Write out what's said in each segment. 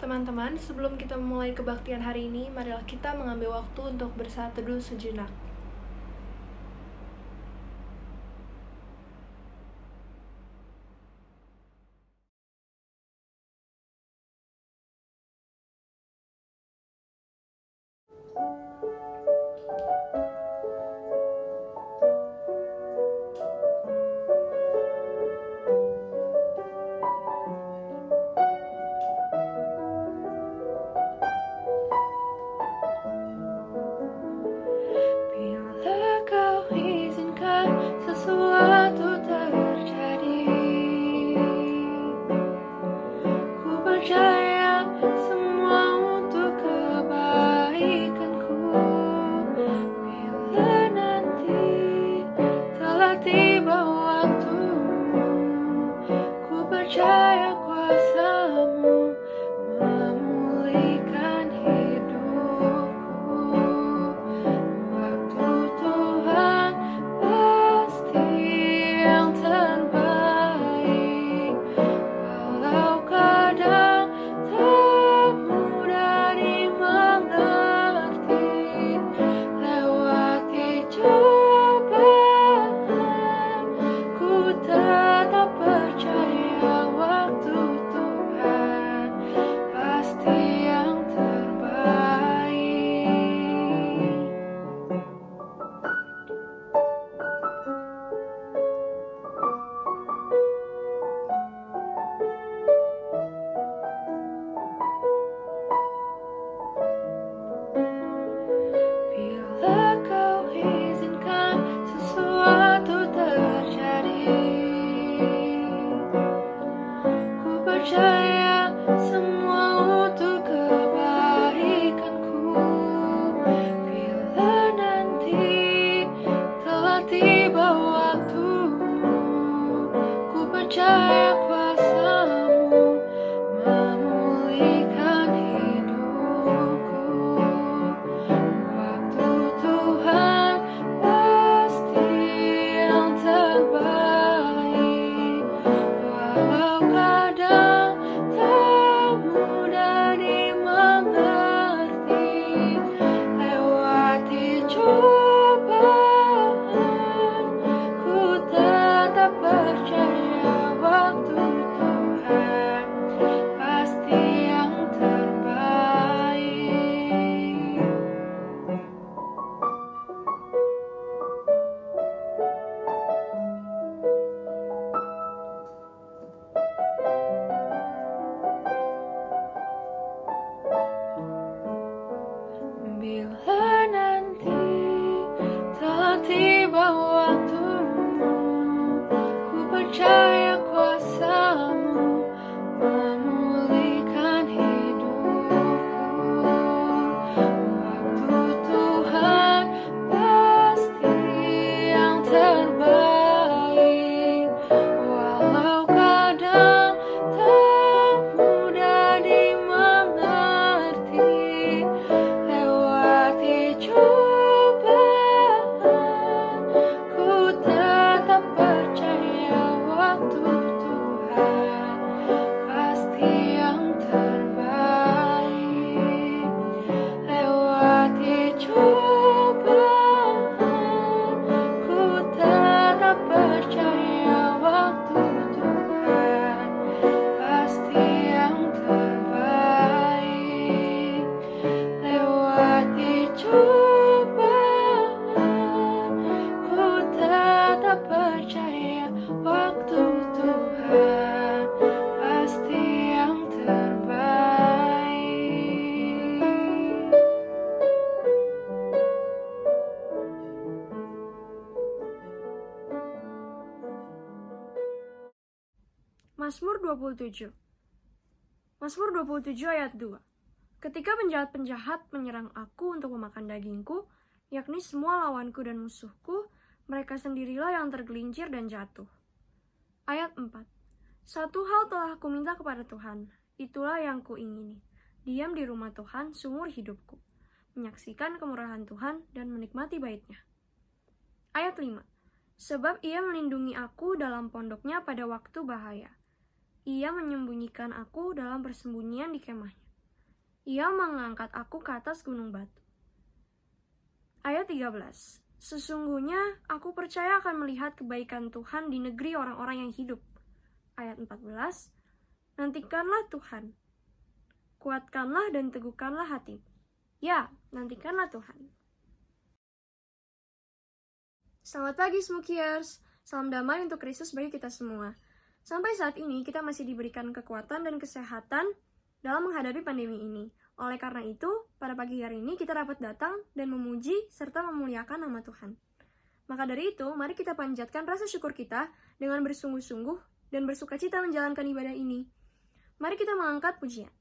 Teman-teman, sebelum kita memulai kebaktian hari ini, marilah kita mengambil waktu untuk bersaat teduh sejenak. Bila kau izinkan sesuatu terjadi, ku percaya semua untuk kebaikanku. Bila nanti telah tiba waktumu, ku percaya kuasa-Mu memulihkan hidupku. Waktu Tuhan pasti yang terbaik, walau kadang tak mudah dimengerti. Lewati cobaan, ku tetap percaya waktu Tuhan pasti yang terbaik. Bila kau izinkan sesuatu terjadi, ku percaya semua untuk kebaikanku. Bila nanti telah tiba waktumu, ku percaya kuasa-Mu memulihkan hidupku. Waktu Tuhan pasti yang terbaik, walau kadang tak mudah dimengerti. Lewati cobaan, ku tetap percaya waktu Tuhan pasti yang terbaik. Bila nanti telah tiba waktumu, ku percaya kuasa-Mu memulihkan hidupku. Waktu Tuhan pasti yang terbaik, walau kadang tak mudah dimengerti. Lewati cobaan, ku tetap percaya waktu Tuhan pasti yang terbaik. Lewati cobaan, ku tetap percaya waktu Tuhan pasti yang terbaik. Lewati cobaan, ku tetap percaya waktu Tuhan pasti yang terbaik. Mazmur 27. Mazmur 27 ayat 2. Ketika penjahat-penjahat menyerang aku untuk memakan dagingku, yakni semua lawanku dan musuhku, mereka sendirilah yang tergelincir dan jatuh. Ayat 4. Satu hal telah aku minta kepada Tuhan, itulah yang kuingini, diam di rumah Tuhan seumur hidupku, menyaksikan kemurahan Tuhan dan menikmati bait-Nya. Ayat 5. Sebab Ia melindungi aku dalam pondoknya pada waktu bahaya. Ia menyembunyikan aku dalam persembunyian di kemahnya. Ia mengangkat aku ke atas gunung batu. Ayat 13. Sesungguhnya aku percaya akan melihat kebaikan Tuhan di negeri orang-orang yang hidup. Ayat 14. Nantikanlah Tuhan. Kuatkanlah dan teguhkanlah hati. Ya, nantikanlah Tuhan. Selamat pagi Smokiers. Salam damai untuk Kristus bagi kita semua. Sampai saat ini kita masih diberikan kekuatan dan kesehatan dalam menghadapi pandemi ini. Oleh karena itu, pada pagi hari ini kita dapat datang dan memuji serta memuliakan nama Tuhan. Maka dari itu, mari kita panjatkan rasa syukur kita dengan bersungguh-sungguh dan bersukacita menjalankan ibadah ini. Mari kita mengangkat pujian.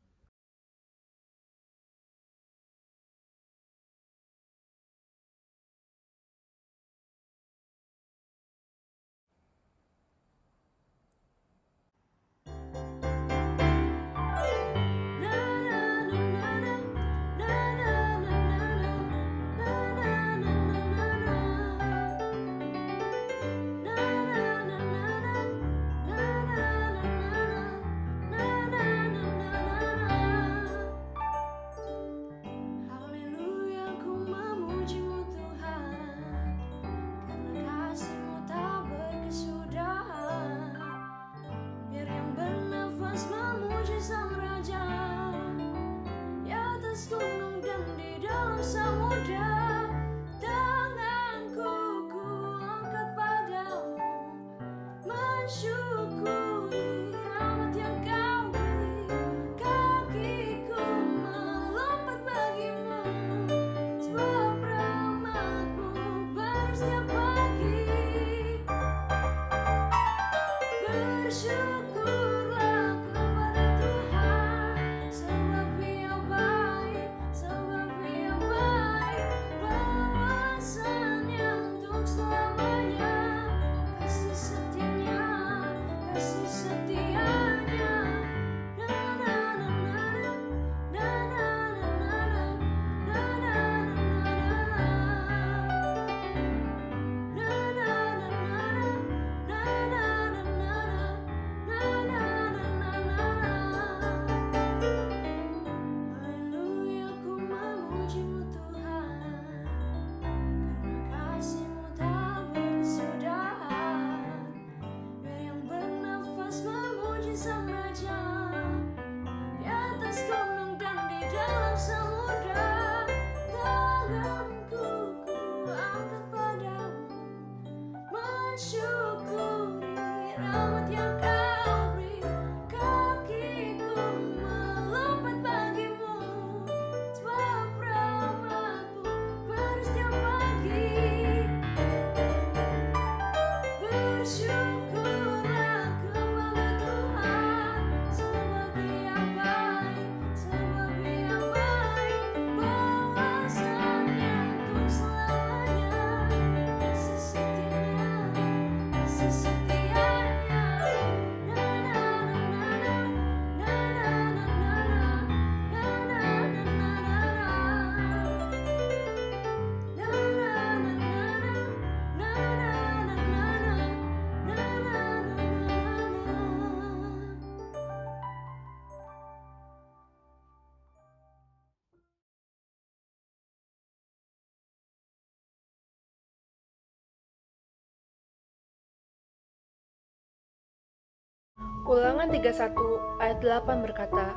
Ulangan 31 ayat 8 berkata,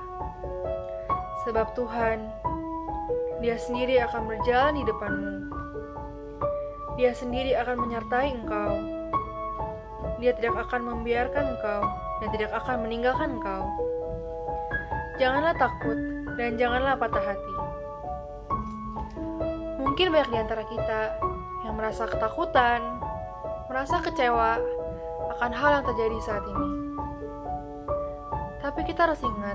sebab Tuhan, Dia sendiri akan berjalan di depanmu. Dia sendiri akan menyertai engkau. Dia tidak akan membiarkan engkau dan tidak akan meninggalkan engkau. Janganlah takut dan janganlah patah hati. Mungkin banyak di antara kita yang merasa ketakutan, merasa kecewa akan hal yang terjadi saat ini. Tapi kita harus ingat,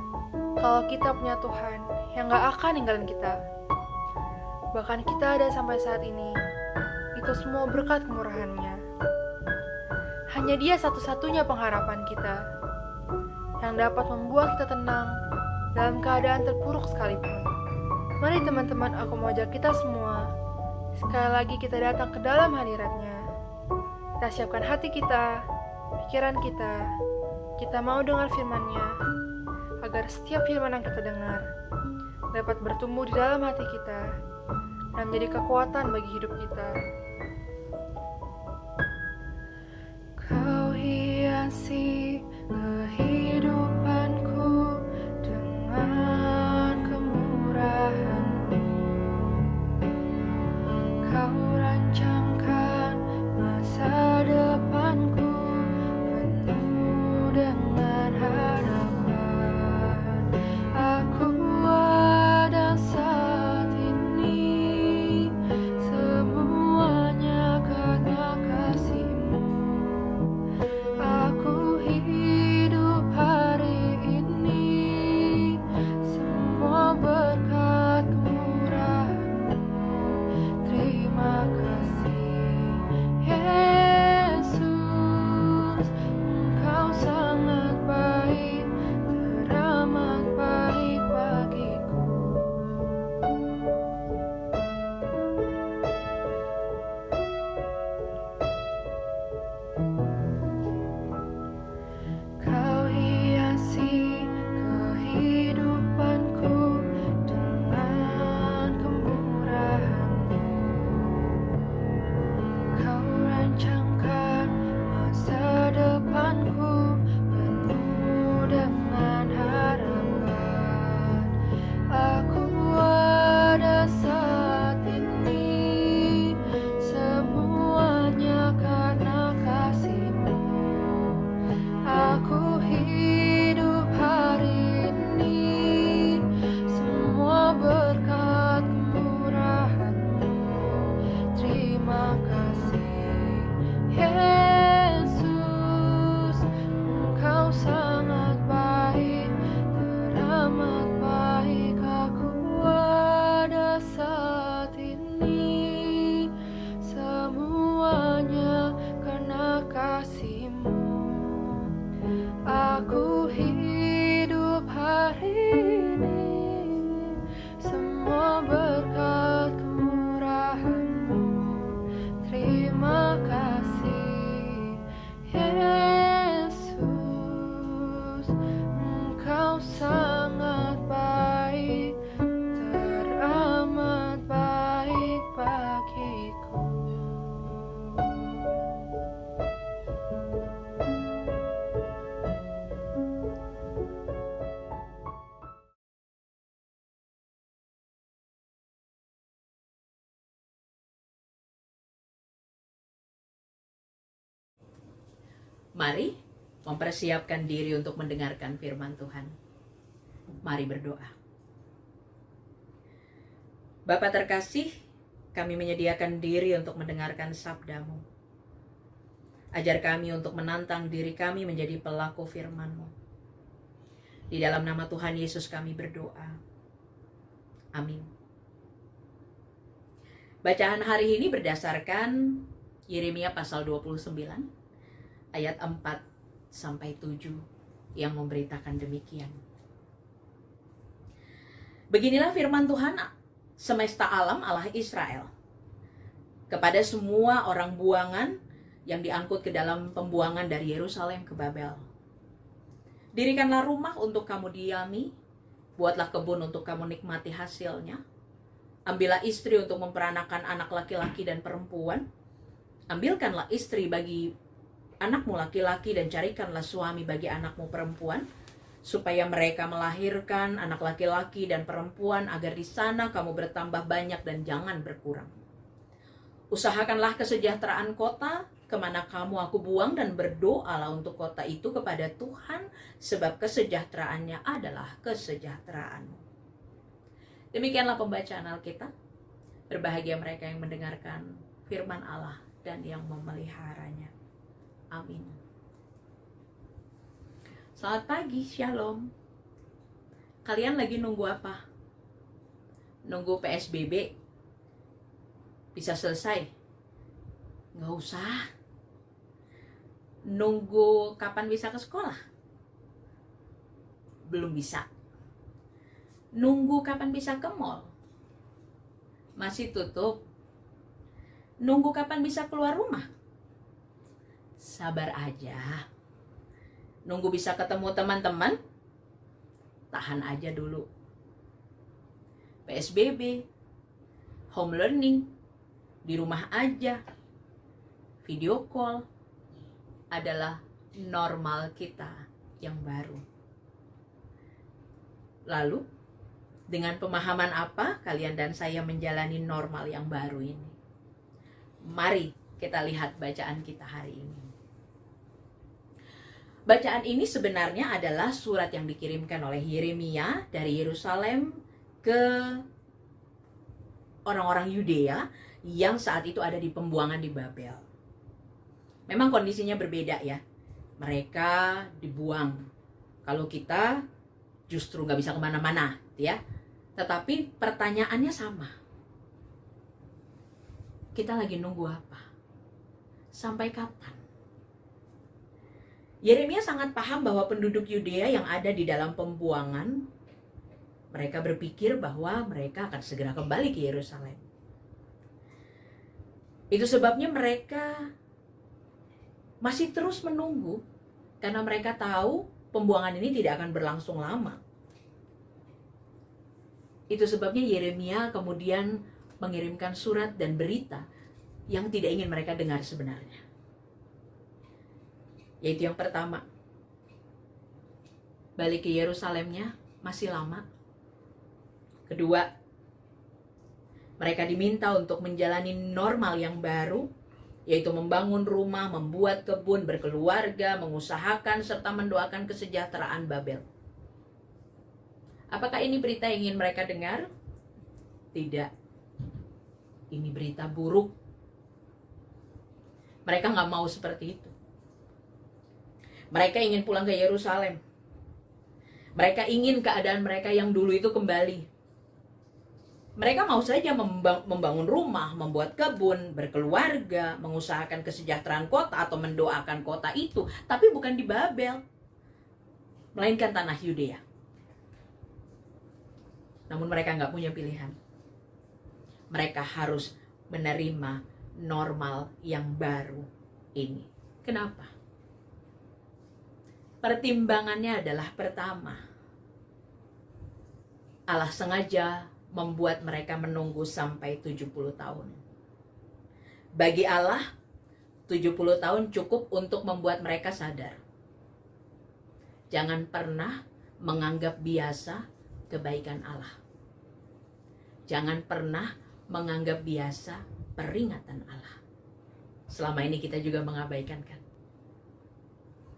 kalau kita punya Tuhan yang gak akan ninggalin kita. Bahkan kita ada sampai saat ini, itu semua berkat kemurahan-Nya. Hanya Dia satu-satunya pengharapan kita, yang dapat membuat kita tenang dalam keadaan terpuruk sekalipun. Mari teman-teman, aku mau ajak kita semua, sekali lagi kita datang ke dalam hadirat-Nya. Kita siapkan hati kita, pikiran kita mau dengar firman-Nya, agar setiap firman yang kita dengar dapat bertumbuh di dalam hati kita dan menjadi kekuatan bagi hidup kita. Kau hiasi kehidupanku dengan kemurahan-Mu. Kau rancangkan masa depanku penuh dengan harapan. Aku ada saat ini, semuanya karena kasih-Mu. Aku hidup hari ini, semua berkat kemurahan-Mu. Terima kasih, Yesus, Engkau sangat baik, teramat baik bagiku. Kau hiasi kehidupanku dengan kemurahan-Mu. Kau rancangkan masa depanku penuh dengan harapan. Aku ada saat ini, semuanya karena kasih-Mu. Aku hidup hari ini, semua berkat kemurahan-Mu. Terima kasih, Yesus, Engkau sangat baik, teramat baik. Aku ada saat ini, semuanya karena kasih-Mu. Aku hidup hari ini, semua berkat kemurahan-Mu. Terima kasih, Yesus, Engkau sangat baik, teramat baik bagiku. Mari mempersiapkan diri untuk mendengarkan firman Tuhan. Mari berdoa. Bapa terkasih, kami menyediakan diri untuk mendengarkan sabda-Mu. Ajar kami untuk menantang diri kami menjadi pelaku firman-Mu. Di dalam nama Tuhan Yesus kami berdoa. Amin. Bacaan hari ini berdasarkan Yeremia pasal 29 ayat 4-7 yang memberitakan demikian. Beginilah firman Tuhan semesta alam Allah Israel kepada semua orang buangan yang diangkut ke dalam pembuangan dari Yerusalem ke Babel. Dirikanlah rumah untuk kamu diami, buatlah kebun untuk kamu nikmati hasilnya. Ambillah istri untuk memperanakan anak laki-laki dan perempuan. Ambilkanlah istri bagi anakmu laki-laki dan carikanlah suami bagi anakmu perempuan, supaya mereka melahirkan anak laki-laki dan perempuan, agar di sana kamu bertambah banyak dan jangan berkurang. Usahakanlah kesejahteraan kota kemana kamu aku buang, dan berdoalah untuk kota itu kepada Tuhan, sebab kesejahteraannya adalah kesejahteraanmu. Demikianlah pembacaan Alkitab. Berbahagia mereka yang mendengarkan firman Allah dan yang memeliharanya. Amin. Selamat pagi, Shalom. Kalian lagi nunggu apa? Nunggu PSBB bisa selesai? Nggak usah. Nunggu kapan bisa ke sekolah? Belum bisa. Nunggu kapan bisa ke mall? Masih tutup. Nunggu kapan bisa keluar rumah? Sabar aja. Nunggu bisa ketemu teman-teman? Tahan aja dulu. PSBB, home learning, di rumah aja, video call adalah normal kita yang baru. Lalu, dengan pemahaman apa kalian dan saya menjalani normal yang baru ini? Mari kita lihat bacaan kita hari ini. Bacaan ini sebenarnya adalah surat yang dikirimkan oleh Yeremia dari Yerusalem ke orang-orang Yudea yang saat itu ada di pembuangan di Babel. Memang kondisinya berbeda ya. Mereka dibuang. Kalau kita justru gak bisa kemana-mana ya. Tetapi pertanyaannya sama. Kita lagi nunggu apa? Sampai kapan? Yeremia sangat paham bahwa penduduk Yudea yang ada di dalam pembuangan, mereka berpikir bahwa mereka akan segera kembali ke Yerusalem. Itu sebabnya mereka masih terus menunggu, karena mereka tahu pembuangan ini tidak akan berlangsung lama. Itu sebabnya Yeremia kemudian mengirimkan surat dan berita yang tidak ingin mereka dengar sebenarnya. Yaitu yang pertama, balik ke Yerusalemnya masih lama. Kedua, mereka diminta untuk menjalani normal yang baru, yaitu membangun rumah, membuat kebun, berkeluarga, mengusahakan, serta mendoakan kesejahteraan Babel. Apakah ini berita yang ingin mereka dengar? Tidak. Ini berita buruk. Mereka nggak mau seperti itu. Mereka ingin pulang ke Yerusalem. Mereka ingin keadaan mereka yang dulu itu kembali. Mereka mau saja membangun rumah, membuat kebun, berkeluarga, mengusahakan kesejahteraan kota atau mendoakan kota itu. Tapi bukan di Babel, melainkan tanah Yudea. Namun mereka nggak punya pilihan. Mereka harus menerima normal yang baru ini. Kenapa? Pertimbangannya adalah pertama, Allah sengaja membuat mereka menunggu sampai 70 tahun. Bagi Allah, 70 tahun cukup untuk membuat mereka sadar. Jangan pernah menganggap biasa kebaikan Allah. Jangan pernah menganggap biasa peringatan Allah. Selama ini kita juga mengabaikan kan.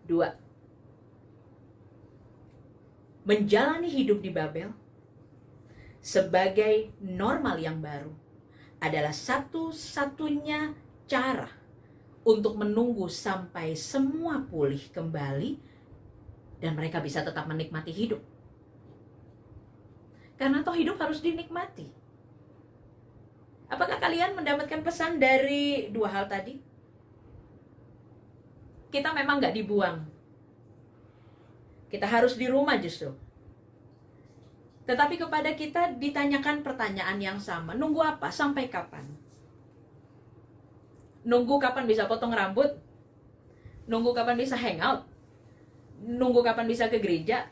2. Menjalani hidup di Babel sebagai normal yang baru adalah satu-satunya cara untuk menunggu sampai semua pulih kembali dan mereka bisa tetap menikmati hidup. Karena toh hidup harus dinikmati. Apakah kalian mendapatkan pesan dari dua hal tadi? Kita memang gak dibuang. Kita harus di rumah justru. Tetapi kepada kita ditanyakan pertanyaan yang sama. Nunggu apa? Sampai kapan? Nunggu kapan bisa potong rambut? Nunggu kapan bisa hangout? Nunggu kapan bisa ke gereja?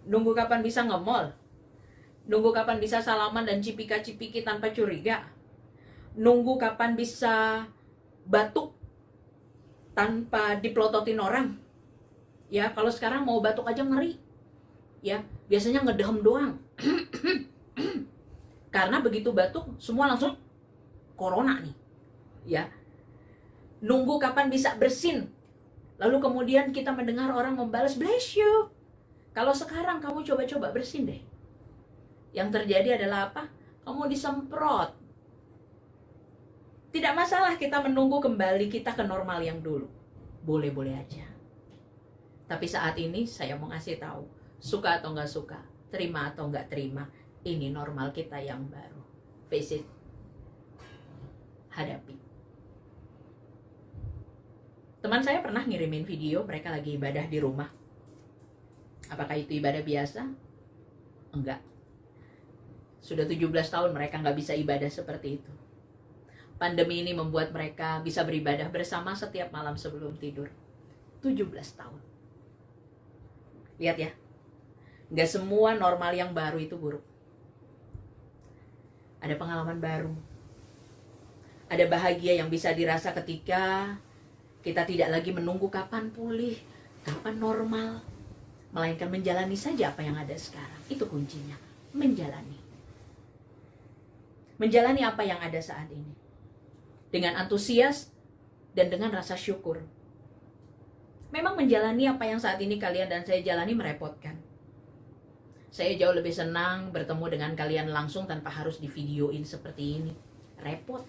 Nunggu kapan bisa nge-mall? Nunggu kapan bisa salaman dan cipika-cipiki tanpa curiga? Nunggu kapan bisa batuk tanpa dipelototin orang? Ya, kalau sekarang mau batuk aja ngeri. Ya, biasanya ngedehem doang. Karena begitu batuk, semua langsung corona nih. Ya. Nunggu kapan bisa bersin. Lalu kemudian kita mendengar orang membalas, bless you. Kalau sekarang kamu coba-coba bersin deh. Yang terjadi adalah apa? Kamu disemprot. Tidak masalah kita menunggu kembali kita ke normal yang dulu. Boleh-boleh aja. Tapi saat ini saya mau ngasih tahu, suka atau nggak suka, terima atau nggak terima, ini normal kita yang baru. Face it. Hadapi. Teman saya pernah ngirimin video mereka lagi ibadah di rumah. Apakah itu ibadah biasa? Enggak. Sudah 17 tahun mereka nggak bisa ibadah seperti itu. Pandemi ini membuat mereka bisa beribadah bersama setiap malam sebelum tidur. 17 tahun. Lihat ya, nggak semua normal yang baru itu buruk. Ada pengalaman baru. Ada bahagia yang bisa dirasa ketika kita tidak lagi menunggu kapan pulih, kapan normal, melainkan menjalani saja apa yang ada sekarang. Itu kuncinya, menjalani. Menjalani apa yang ada saat ini. Dengan antusias dan dengan rasa syukur. Memang menjalani apa yang saat ini kalian dan saya jalani merepotkan. Saya jauh lebih senang bertemu dengan kalian langsung tanpa harus divideoin seperti ini. Repot.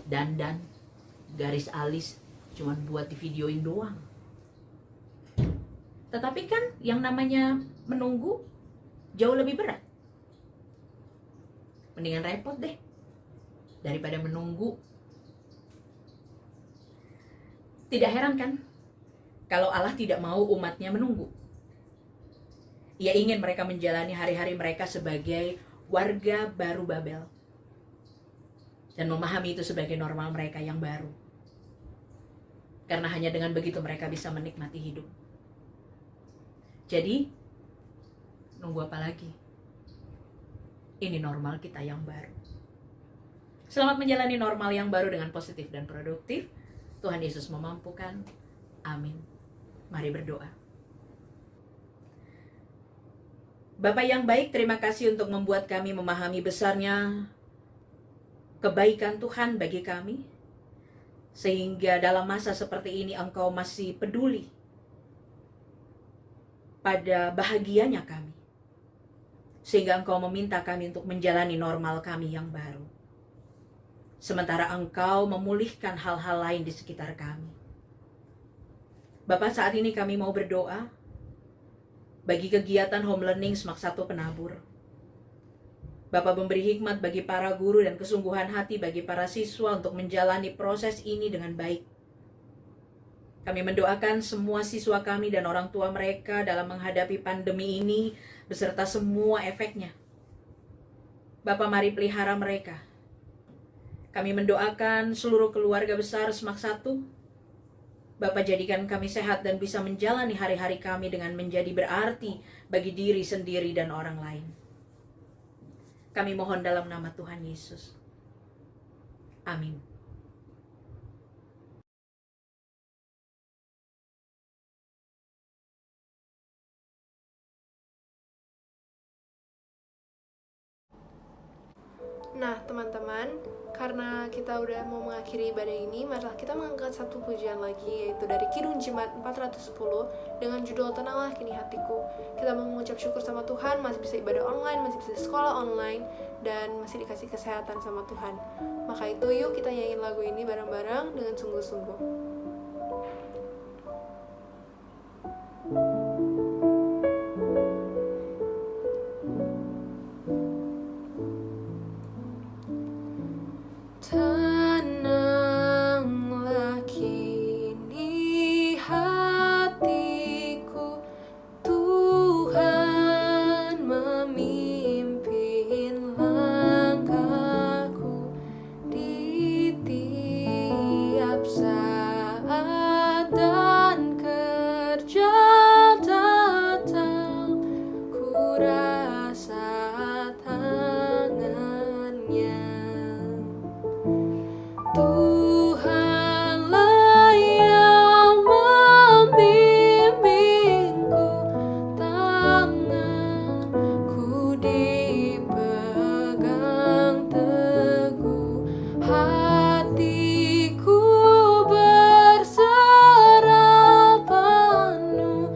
Dandan, garis alis, cuman buat divideoin doang. Tetapi kan yang namanya menunggu jauh lebih berat. Mendingan repot deh daripada menunggu. Tidak heran kan kalau Allah tidak mau umatnya menunggu. Ia ingin mereka menjalani hari-hari mereka sebagai warga baru Babel. Dan memahami itu sebagai normal mereka yang baru. Karena hanya dengan begitu mereka bisa menikmati hidup. Jadi, nunggu apa lagi? Ini normal kita yang baru. Selamat menjalani normal yang baru dengan positif dan produktif. Tuhan Yesus memampukan. Amin. Mari berdoa. Bapa yang baik, terima kasih untuk membuat kami memahami besarnya kebaikan Tuhan bagi kami. Sehingga dalam masa seperti ini Engkau masih peduli pada bahagianya kami. Sehingga Engkau meminta kami untuk menjalani normal kami yang baru. Sementara Engkau memulihkan hal-hal lain di sekitar kami. Bapak, saat ini kami mau berdoa bagi kegiatan home learning Semak 1 Penabur. Bapak memberi hikmat bagi para guru dan kesungguhan hati bagi para siswa untuk menjalani proses ini dengan baik. Kami mendoakan semua siswa kami dan orang tua mereka dalam menghadapi pandemi ini beserta semua efeknya. Bapak, mari pelihara mereka. Kami mendoakan seluruh keluarga besar Semak 1. Bapak, jadikan kami sehat dan bisa menjalani hari-hari kami dengan menjadi berarti bagi diri sendiri dan orang lain. Kami mohon dalam nama Tuhan Yesus. Amin. Nah, teman-teman, karena kita udah mau mengakhiri ibadah ini, marilah kita mengangkat satu pujian lagi, yaitu dari Kidung Jemaat 410 dengan judul Tenanglah Kini Hatiku. Kita mau mengucap syukur sama Tuhan, masih bisa ibadah online, masih bisa sekolah online, dan masih dikasih kesehatan sama Tuhan. Maka itu yuk kita nyanyiin lagu ini bareng-bareng dengan sungguh-sungguh. Tenanglah kini hatiku, Tuhan memimpin langkahku di tiap saat dan kerja datang, ku rasa tangannya. Tuhanlah yang membimbingku, tanganku dipegang teguh, hatiku berserah penuh,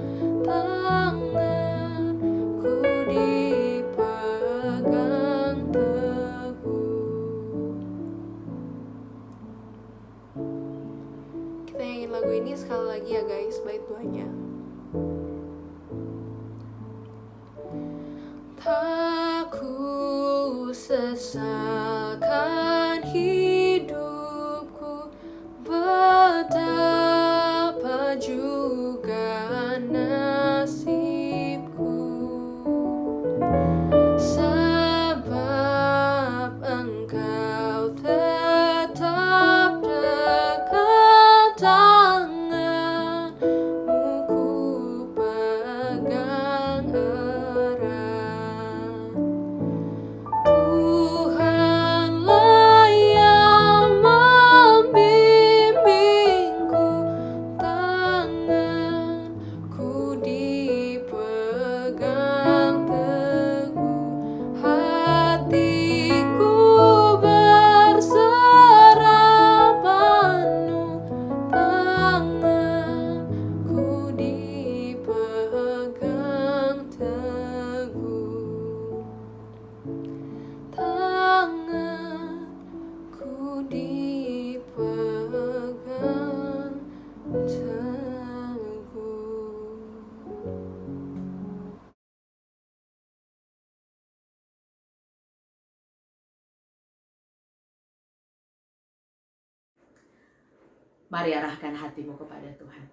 tanganku dipegang teguh. Kita nyanyiin lagu ini sekali lagi ya guys, bait duanya. Tak ku sesalkan hidupku, betapa juga nasibku, sebab Engkau tetap dekat, tanganmu ku pegang erat. Tuhan Mari arahkan hatimu kepada Tuhan.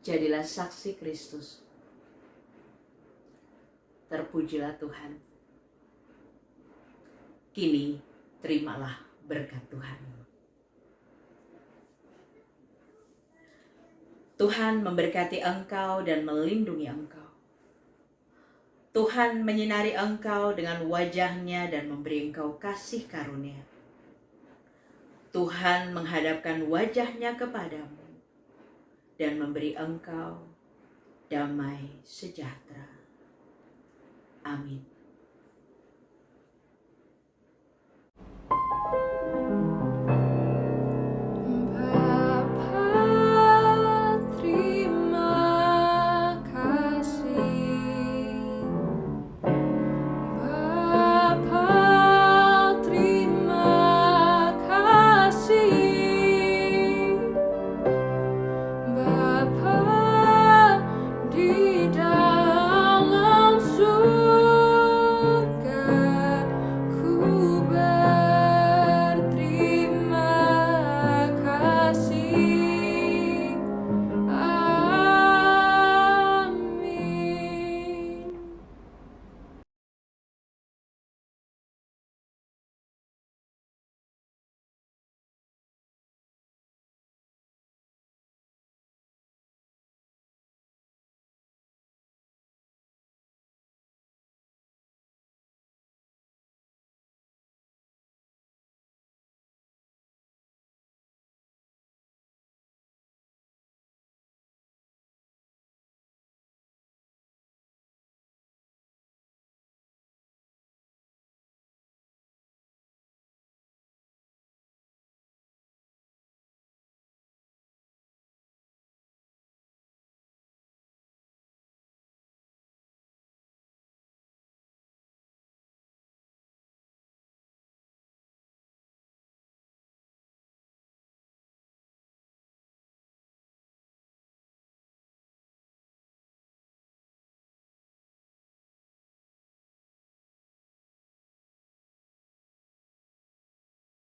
Jadilah saksi Kristus. Terpujilah Tuhan. Kini terimalah berkat Tuhan. Tuhan memberkati engkau dan melindungi engkau. Tuhan menyinari engkau dengan wajah-Nya dan memberi engkau kasih karunia. Tuhan menghadapkan wajah-Nya kepadamu dan memberi engkau damai sejahtera. Amin.